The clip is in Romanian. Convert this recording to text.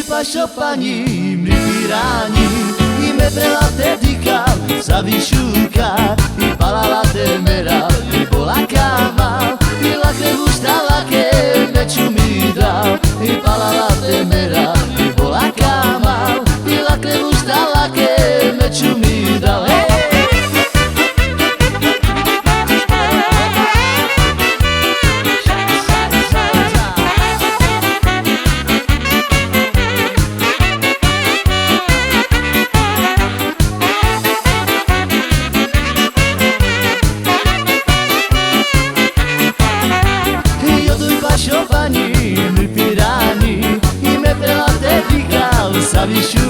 pašopani, mri pirani, i me prelate dikal, savišuka, i palala te mera, i polakama, i lake gusta lake, neću mi dal, i palala te mera, i polakama, i lake gusta lake, neću mi dal. Pašopani, mri pirani, i me prelate dikal, savišu